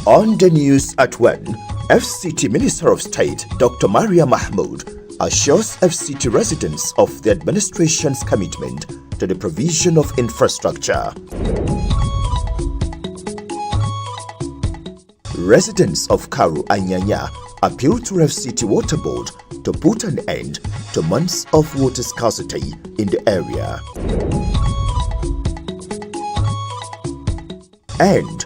On the news at 1, FCT Minister of State Dr. Maria Mahmood assures FCT residents of the administration's commitment to the provision of infrastructure. Residents of Karu Anyanya appeal to FCT Water Board to put an end to months of water scarcity in the area. And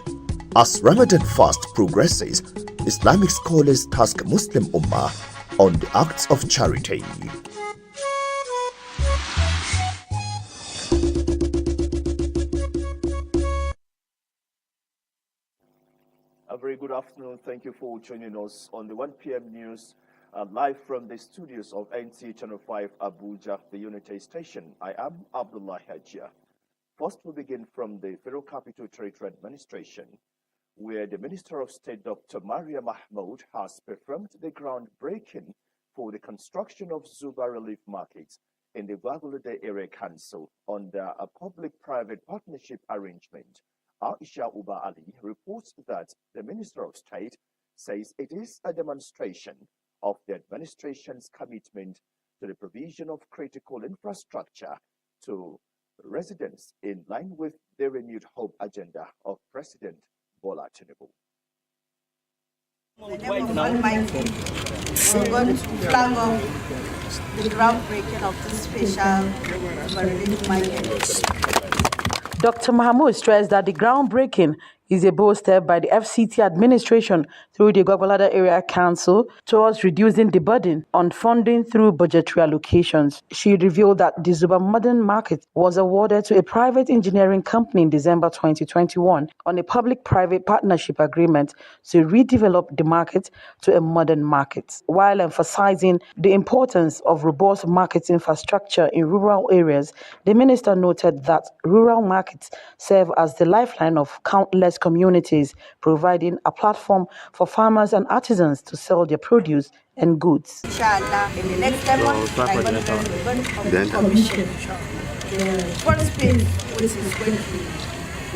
as Ramadan fast progresses, Islamic scholars task Muslim Ummah on the acts of charity. A very good afternoon. Thank you for joining us on the 1 p.m. news live from the studios of NT Channel 5 Abuja, the Unity Station. I am Abdullah Hajia. First, we begin from the Federal Capital Territory Administration, where the Minister of State, Dr. Maria Mahmood, has performed the groundbreaking for the construction of Zuba Relief Market in the Gwagwalada Area Council under a public-private partnership arrangement. Aisha Uba Ali reports that the Minister of State says it is a demonstration of the administration's commitment to the provision of critical infrastructure to residents in line with the renewed hope agenda of President Bola Tinubu. The name of Almighty, we're going to flag off the groundbreaking of this special relief market. Dr. Mahmood stressed that the groundbreaking is a bold step by the FCT administration through the Gwagwalada Area Council towards reducing the burden on funding through budgetary allocations. She revealed that the Zuba Modern Market was awarded to a private engineering company in December 2021 on a public-private partnership agreement to redevelop the market to a modern market, while emphasizing the importance of robust market infrastructure in rural areas. The minister noted that rural markets serve as the lifeline of countless communities, providing a platform for farmers and artisans to sell their produce and goods. Inshallah, in the next 10 months, we're going to commission the first phase, which is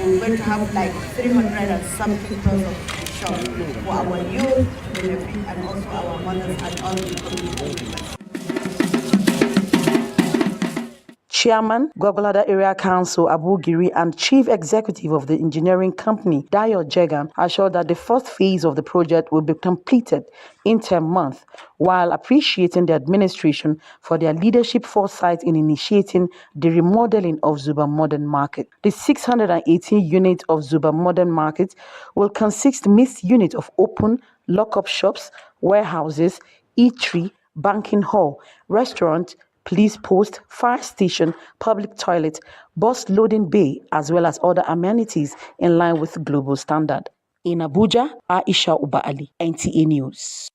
we're going to have like 300 and something of shops for our youth benefit and also our mothers and all the community members. Chairman, Gwagwalada Area Council Abu Giri, and Chief Executive of the engineering company, Dayo Jegan, assured that the first phase of the project will be completed in 10 months, while appreciating the administration for their leadership foresight in initiating the remodeling of Zuba Modern Market. The 618 units of Zuba Modern Market will consist mixed units of open, lock-up shops, warehouses, eatery, banking hall, restaurant, police post, fire station, public toilet, bus loading bay, as well as other amenities in line with global standard. In Abuja, Aisha Uba Ali, NTA News.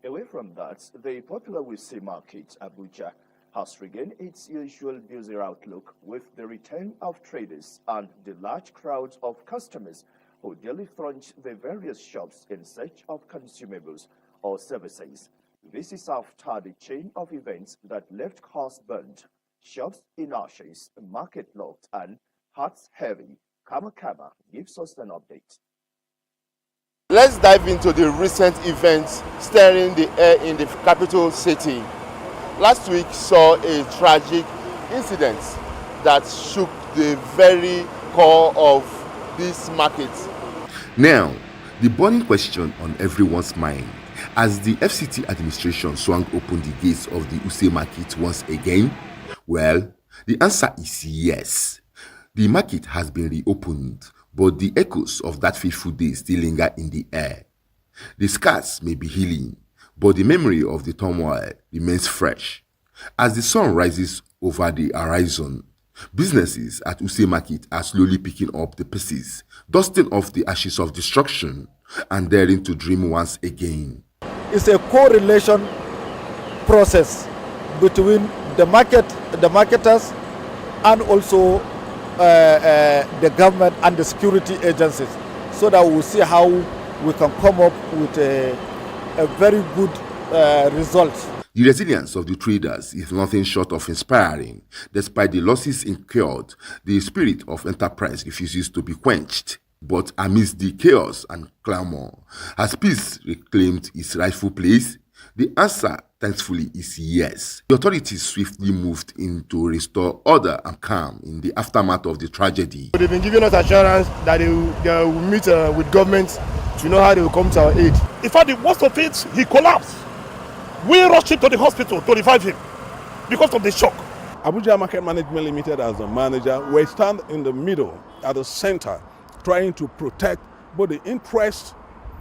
Away from that, the popular Wuse Market, Abuja, has regained its usual busy outlook with the return of traders and the large crowds of customers who daily throng the various shops in search of consumables or services. This is after the chain of events that left cars burnt, shops in ashes, market locked, and hearts heavy. Kama gives us an update. Let's dive into the recent events stirring the air in the capital city. Last week saw a tragic incident that shook the very core of this market. Now, the burning question on everyone's mind: as the FCT administration swung open the gates of the Wuse market once again? Well, the answer is yes. The market has been reopened, but the echoes of that fateful day still linger in the air. The scars may be healing, but the memory of the turmoil remains fresh. As the sun rises over the horizon, businesses at Wuse market are slowly picking up the pieces, dusting off the ashes of destruction, and daring to dream once again. It's a correlation process between the marketers, and also the government and the security agencies, so that we'll see how we can come up with a very good result. The resilience of the traders is nothing short of inspiring. Despite the losses incurred, the spirit of enterprise refuses to be quenched. But amidst the chaos and clamor, has peace reclaimed its rightful place? The answer, thankfully, is yes. The authorities swiftly moved in to restore order and calm in the aftermath of the tragedy. They've been giving us assurance that they will meet with government to know how they will come to our aid. In fact, the worst of it, he collapsed. We rushed him to the hospital to revive him because of the shock. Abuja Market Management Limited, as the manager, we stand in the middle, at the center, trying to protect both the interest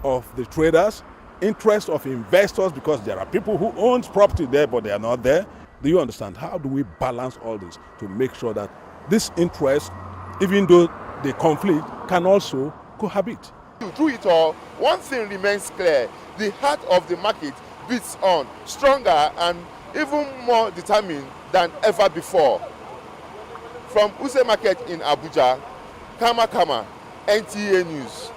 of the traders, interest of investors, because there are people who own property there but they are not there. Do you understand? How do we balance all this to make sure that this interest, even though they conflict, can also cohabit? Through it all, one thing remains clear: the heart of the market beats on, stronger and even more determined than ever before. From Use Market in Abuja, Kama Kama, NTA News.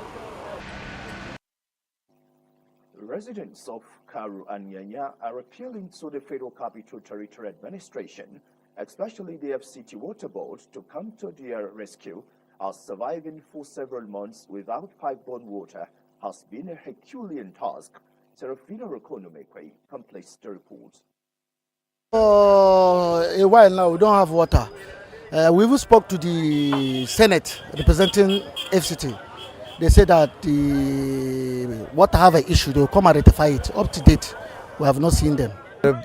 Residents of Karu and Nyanya are appealing to the Federal Capital Territory Administration, especially the FCT Water Board, to come to their rescue, as surviving for several months without pipe-borne water has been a Herculean task. Serafina Rokonomekwe completes the report. A while now, we don't have water. We even spoke to the Senate representing FCT. They said that the water have an issue. They will come and rectify it. Up to date, we have not seen them.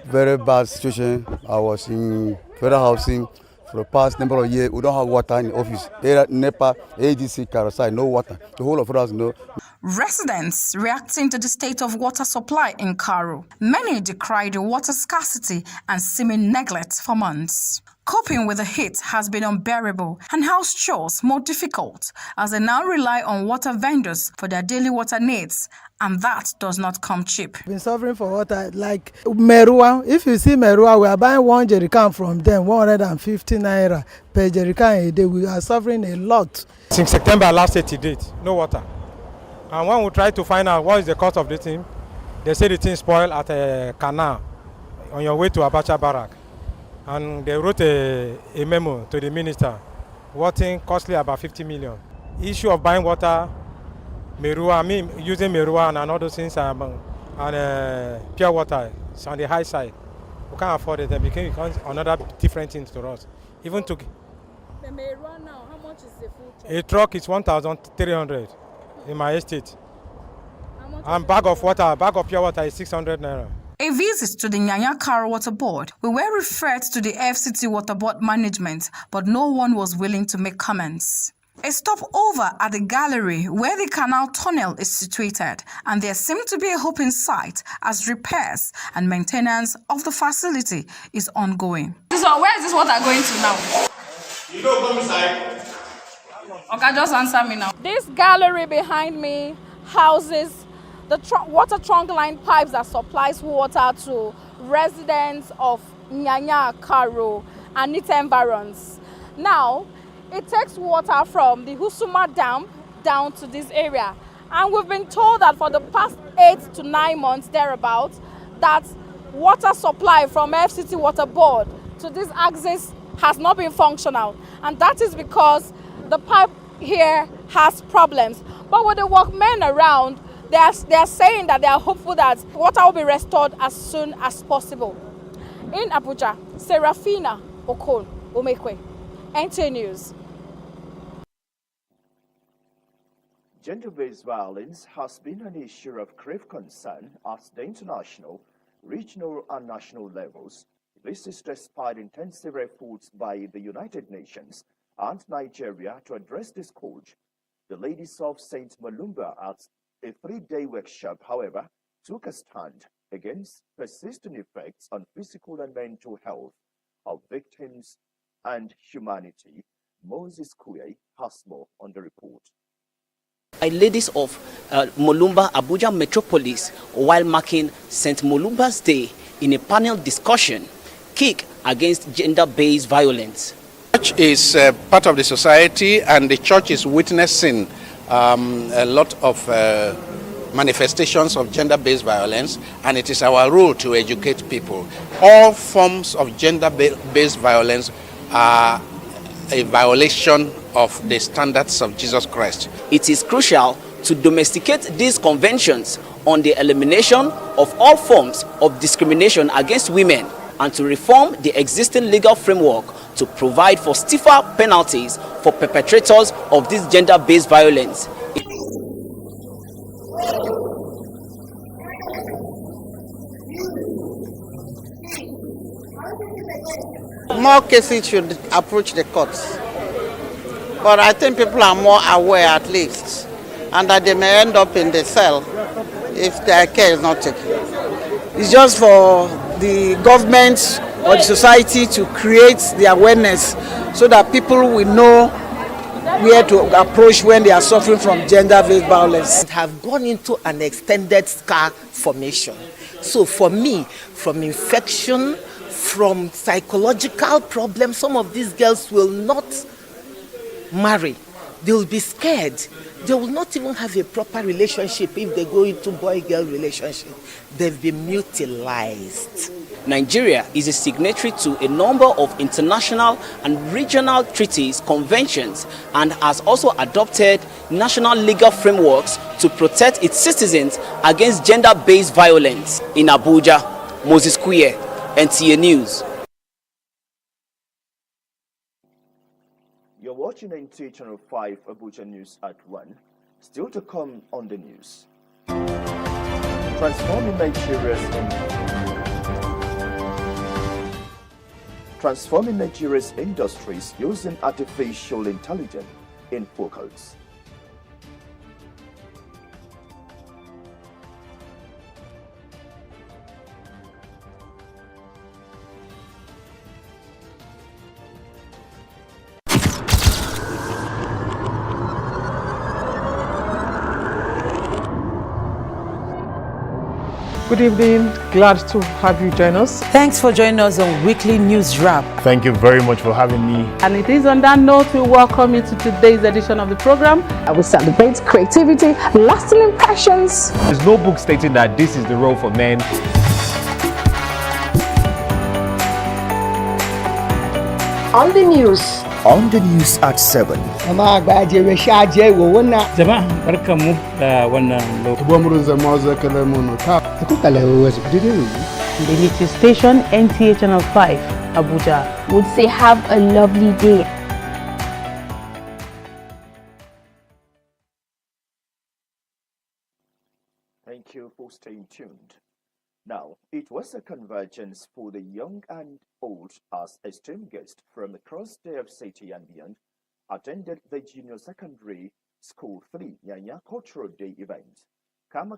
Very bad situation. I was in federal housing for the past number of years. We don't have water in the office. NEPA, ADC, Karasai, no water. The whole of us, no. Residents reacting to the state of water supply in Karu. Many decry the water scarcity and seeming neglect for months. Coping with the heat has been unbearable and house chores more difficult as they now rely on water vendors for their daily water needs, and that does not come cheap. Been suffering for water like Merua. If you see Merua, we are buying 1 jerrycan from them, 150 naira per jerrycan a day. We are suffering a lot. Since September last year to date, no water. And when we try to find out what is the cost of the thing, they say the thing spoiled at a canal on your way to Abacha Barrack. And they wrote a memo to the minister, worth costly about 50 million. Issue of buying water, Merua, using Merua and all those things, and pure water, it's on the high side. We can't afford it. It becomes another different thing to us. Even to the Merua now, how much is the full truck? A truck is 1,300 in my estate. And bag of water, bag of pure water is 600 naira. A visit to the Nyanya Karu Water Board, we were referred to the FCT Water Board management, but no one was willing to make comments. A stopover at the gallery where the canal tunnel is situated, and there seemed to be a hope in sight as repairs and maintenance of the facility is ongoing. So where is this water going to now? You don't come inside. Okay, just answer me now. This gallery behind me houses the water trunk line pipes that supplies water to residents of Nyanya, Karu, and its environs. Now, it takes water from the Husuma Dam down to this area. And we've been told that for the past 8 to 9 months thereabouts, that water supply from FCT Water Board to this axis has not been functional. And that is because the pipe here has problems. But with the workmen around, they are saying that they are hopeful that water will be restored as soon as possible. In Abuja, Serafina Omekwe, NTA News. Gender-based violence has been an issue of grave concern at the international, regional and national levels. This is despite intensive efforts by the United Nations and Nigeria to address this scourge. The ladies of St. Malumba at a 3-day workshop, however, took a stand against persistent effects on physical and mental health of victims and humanity. Moses Kuye has more on the report. Ladies of Malumba, Abuja Metropolis, while marking St. Malumba's Day in a panel discussion, kick against gender-based violence. The church is part of the society, and the church is witnessing a lot of manifestations of gender-based violence, and it is our role to educate people. All forms of gender-based violence are a violation of the standards of Jesus Christ. It is crucial to domesticate these conventions on the elimination of all forms of discrimination against women and to reform the existing legal framework to provide for stiffer penalties for perpetrators of this gender-based violence. More cases should approach the courts, but I think people are more aware at least, and that they may end up in the cell if their care is not taken. It's just for the government or the society to create the awareness so that people will know where to approach when they are suffering from gender-based violence. Have gone into an extended scar formation. So for me, from infection, from psychological problems, some of these girls will not marry. They will be scared. They will not even have a proper relationship if they go into boy-girl relationship. They've been mutilized. Nigeria is a signatory to a number of international and regional treaties, conventions, and has also adopted national legal frameworks to protect its citizens against gender-based violence. In Abuja, Moses Kuye, NTA News. You're watching NTA Channel 5 Abuja News at 1. Still to come on the news. Transforming Nigeria's industries using artificial intelligence in focus. Good evening, glad to have you join us. Thanks for joining us on Weekly News Wrap. Thank you very much for having me. And it is on that note we welcome you to today's edition of the program. We celebrate creativity, lasting impressions. There's no book stating that this is the role for men. On the news. On the news at 7. The latest station, NTA Channel 5, Abuja. Would say have a lovely day. Thank you for staying tuned. Now, it was a convergence for the young and old as esteemed guests from across the FCT and beyond attended the Junior Secondary School 3 Nyanya Cultural Day event. Kama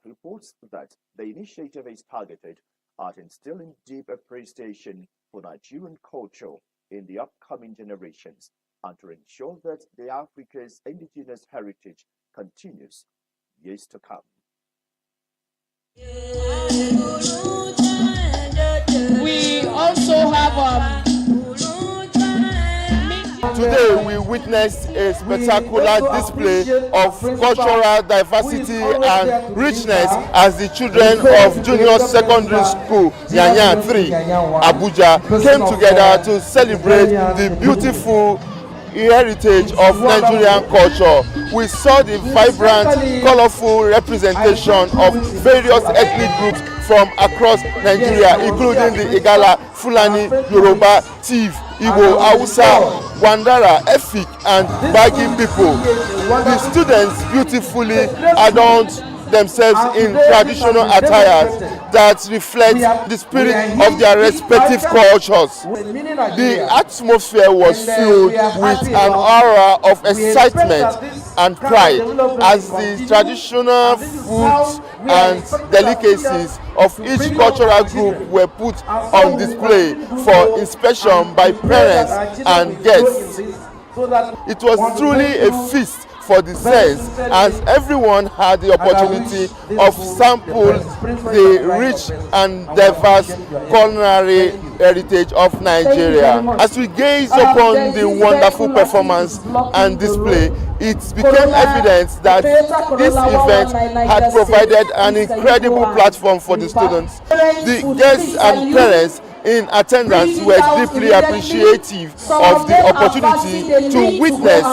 reports that the initiative is targeted at instilling deep appreciation for Nigerian culture in the upcoming generations and to ensure that the Africa's indigenous heritage continues years to come. We also have Today we witnessed a spectacular display of cultural diversity and richness as the children of Junior Secondary School Nyanya 3 Abuja came together to celebrate the beautiful heritage of Nigerian culture. We saw the vibrant, colorful representation of various ethnic groups from across Nigeria, including the Igala, Fulani, Yoruba, Tiv, Igbo, Hausa, Wandara, Efik, and Bagi people. The students beautifully adorned themselves in traditional attires that reflect the spirit of their respective cultures. The atmosphere was filled with an aura of excitement and pride as the traditional foods and delicacies of each cultural group were put on display for inspection by parents and guests. It was truly a feast for the sense as everyone had the opportunity of sample the rich and diverse culinary heritage of Nigeria. As we gaze upon the wonderful performance and display, it became evident that this event had provided an incredible platform for the students. The guests and parents in attendance were deeply appreciative of the opportunity to witness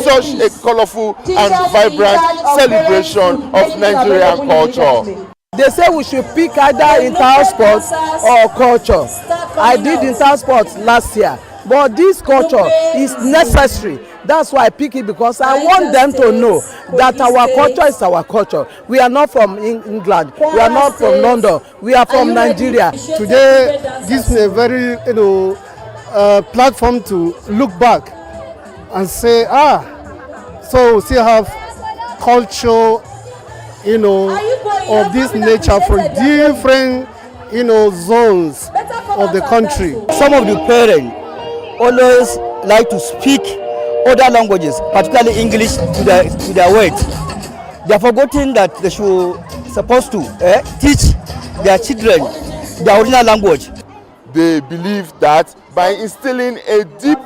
such a colorful and vibrant celebration of Nigerian culture. They say we should pick either inter-house sports or culture. I did inter-house sports last year, but this culture is necessary. That's why I pick it, because I want them to know that our culture is our culture. We are not from England. We are not from London. We are from Nigeria. Today, this is a very platform to look back and say, so we still have culture, of this nature from different, zones of the country. Some of the parents always like to speak other languages, particularly English, to their words. They are forgetting that they should supposed to teach their children their original language. They believe that by instilling a deep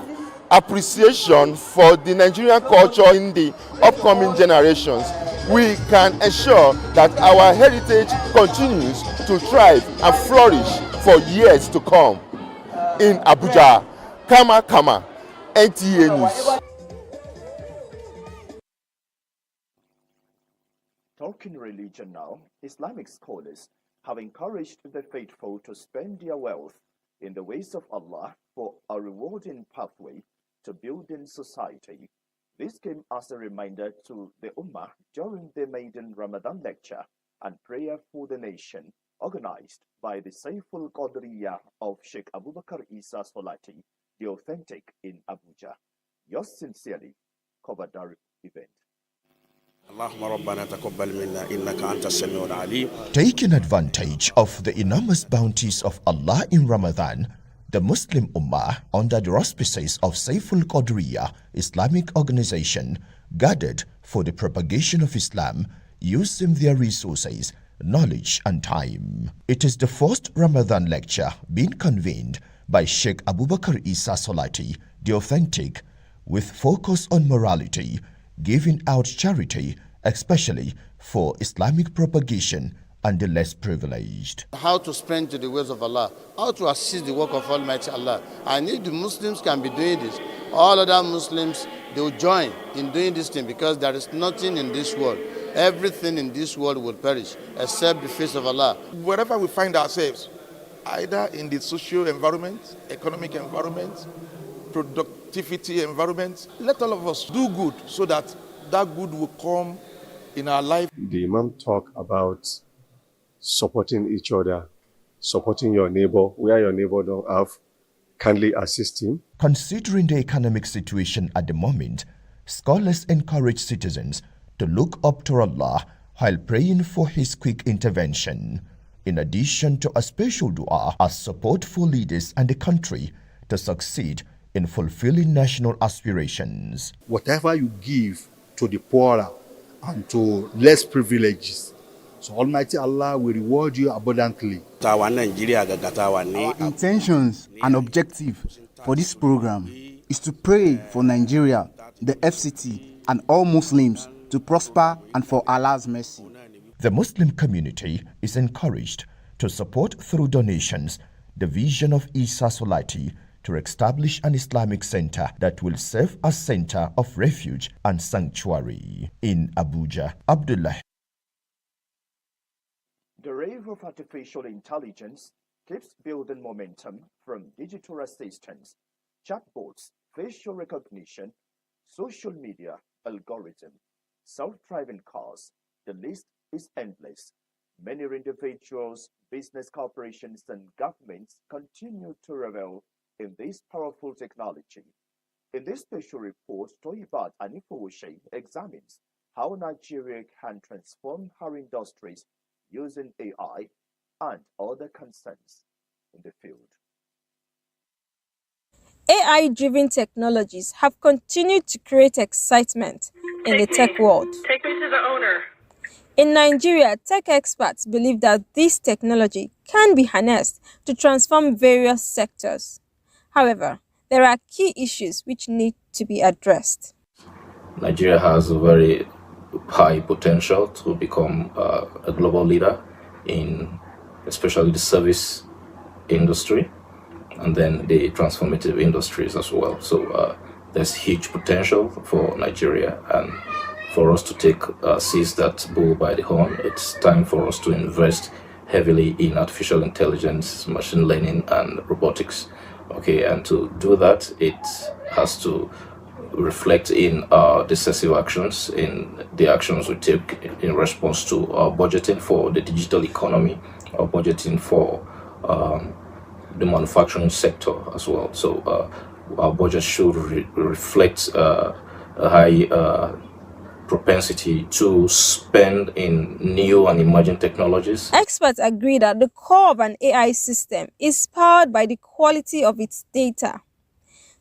appreciation for the Nigerian culture in the upcoming generations, we can ensure that our heritage continues to thrive and flourish for years to come. In Abuja, Kama, NTA News. Talking religion now, Islamic scholars have encouraged the faithful to spend their wealth in the ways of Allah for a rewarding pathway to building society. This came as a reminder to the Ummah during the maiden Ramadan lecture and prayer for the nation, organized by the Saiful Qadriyah of Sheikh Abubakar Isa Solati, the authentic in Abuja. Yours sincerely covered our event. Taking advantage of the enormous bounties of Allah in Ramadan, the Muslim Ummah, under the auspices of Saiful Qadriyah Islamic Organization, gathered for the propagation of Islam using their resources, knowledge and time. It is the first Ramadan lecture being convened by Sheikh Abubakar Isa Solati, the authentic, with focus on morality, giving out charity, especially for Islamic propagation and the less privileged. How to spend to the ways of Allah, how to assist the work of Almighty Allah. I need the Muslims can be doing this. All other Muslims, they will join in doing this thing, because there is nothing in this world. Everything in this world will perish except the face of Allah. Wherever we find ourselves, either in the social environment, economic environment, productivity environment, let all of us do good so that that good will come in our life. The Imam talk about supporting each other, supporting your neighbor, where your neighbor don't have, kindly assist him. Considering the economic situation at the moment, scholars encourage citizens to look up to Allah while praying for His quick intervention, in addition to a special dua as support for leaders and the country to succeed in fulfilling national aspirations. Whatever you give to the poorer and to less privileged, so Almighty Allah will reward you abundantly. Our intentions and objective for this program is to pray for Nigeria, the FCT, and all Muslims to prosper and for Allah's mercy. The Muslim community is encouraged to support through donations the vision of Isa Solati to establish an Islamic center that will serve as center of refuge and sanctuary. In Abuja, Abdullah. The rave of artificial intelligence keeps building momentum, from digital assistants, chatbots, facial recognition, social media, algorithm, self-driving cars. The list is endless. Many individuals, business corporations, and governments continue to revel in this powerful technology. In this special report, Toyibat Anifowoshe examines how Nigeria can transform her industries using AI and other concerns in the field. AI-driven technologies have continued to create excitement in the tech world. Take me to the owner. In Nigeria, tech experts believe that this technology can be harnessed to transform various sectors. However, there are key issues which need to be addressed. Nigeria has a very high potential to become a global leader in especially the service industry. and then the transformative industries as well. So there's huge potential for Nigeria, and for us to seize that bull by the horn, it's time for us to invest heavily in artificial intelligence, machine learning, and robotics. Okay, and to do that, it has to reflect in our decisive actions, in the actions we take in response to our budgeting for the digital economy, our budgeting for the manufacturing sector as well. So our budget should reflect a high propensity to spend in new and emerging technologies. Experts agree that the core of an AI system is powered by the quality of its data.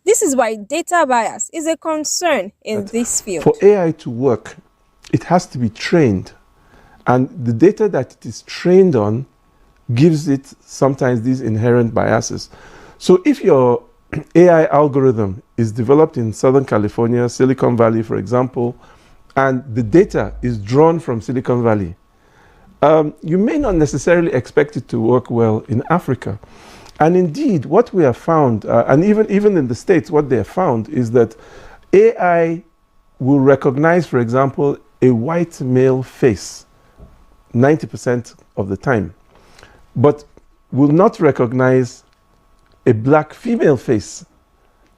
This is why data bias is a concern in this field. For AI to work, it has to be trained. And the data that it is trained on gives it sometimes these inherent biases. So if your AI algorithm is developed in Southern California, Silicon Valley, for example, and the data is drawn from Silicon Valley, you may not necessarily expect it to work well in Africa. And indeed, what we have found, and even in the States, what they have found is that AI will recognize, for example, a white male face 90% of the time, but will not recognize a black female face.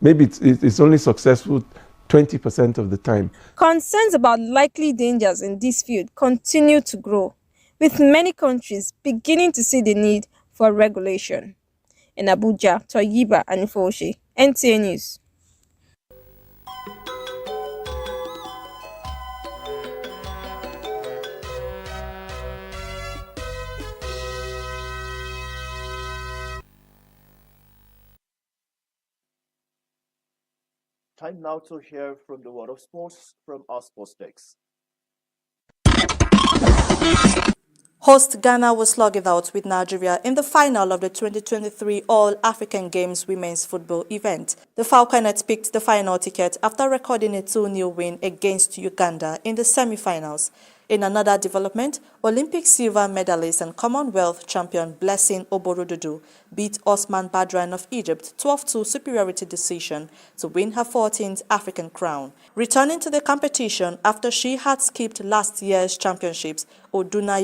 Maybe it's only successful 20% of the time. Concerns about likely dangers in this field continue to grow, with many countries beginning to see the need for regulation. In Abuja, Toyiba Anifoshi, NTA News. Time now to hear from the world of sports from our sports desk. Host Ghana will slug it out with Nigeria in the final of the 2023 All-African Games women's football event. The Falconets picked the final ticket after recording a 2-0 win against Uganda in the semi-finals. In another development, Olympic silver medalist and Commonwealth champion Blessing Oborodudu beat Osman Badran of Egypt 12-2 superiority decision to win her 14th African crown. Returning to the competition after she had skipped last year's championships, Oduna